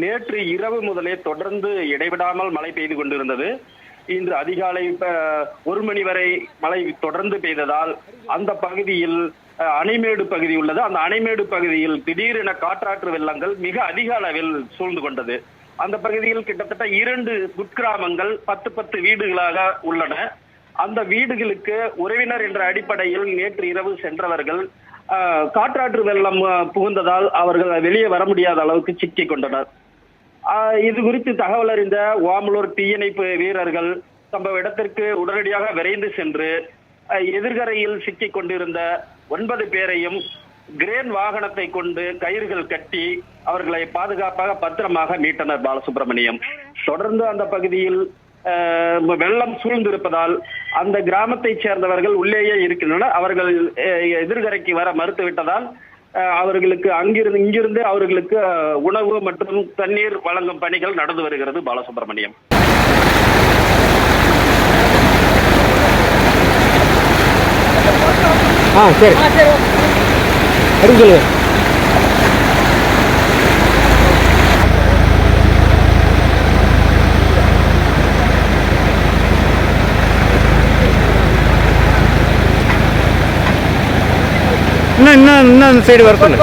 நேற்று இரவு முதலே தொடர்ந்து இடைவிடாமல் மழை பெய்து கொண்டிருந்தது. இன்று அதிகாலை 1 மணி வரை மழை தொடர்ந்து பெய்ததால் அந்த பகுதியில் அணைமேடு பகுதி உள்ளது. அந்த அணைமேடு பகுதியில் திடீரென காற்றாற்று வெள்ளங்கள் மிக அதிக அளவில் சூழ்ந்து கொண்டது. அந்த பகுதியில் கிட்டத்தட்ட 2 குக்கிராமங்கள் 10 வீடுகளாக உள்ளன. அந்த வீடுகளுக்கு உறவினர் என்ற அடிப்படையில் நேற்று இரவு சென்றவர்கள் காற்றாற்று வெள்ளம் புகுந்ததால் அவர்கள் வெளியே வர முடியாத அளவுக்கு சிக்கிக் கொண்டனர். இது குறித்து தகவல் அறிந்த ஓமலூர் தீயணைப்பு வீரர்கள் சம்பவ இடத்திற்கு உடனடியாக விரைந்து சென்று எதிர்கரையில் சிக்கிக் கொண்டிருந்த 9 பேரையும் கிரேன் வாகனத்தை கொண்டு கயிறுகள் கட்டி அவர்களை பாதுகாப்பாக பத்திரமாக மீட்டனர். பாலசுப்ரமணியம், தொடர்ந்து அந்த பகுதியில் வெள்ளம் சூழ்ந்திருப்பதால் அந்த கிராமத்தை சேர்ந்தவர்கள் உள்ளேயே இருக்கின்றனர். அவர்கள் எதிர்கரைக்கு வர மறுத்துவிட்டதால் அவர்களுக்கு இங்கிருந்து அவர்களுக்கு உணவு மற்றும் தண்ணீர் வழங்கும் பணிகள் நடந்து வருகிறது. பாலசுப்ரமணியம், சரி இன்னும் சைடு வர சொல்லு.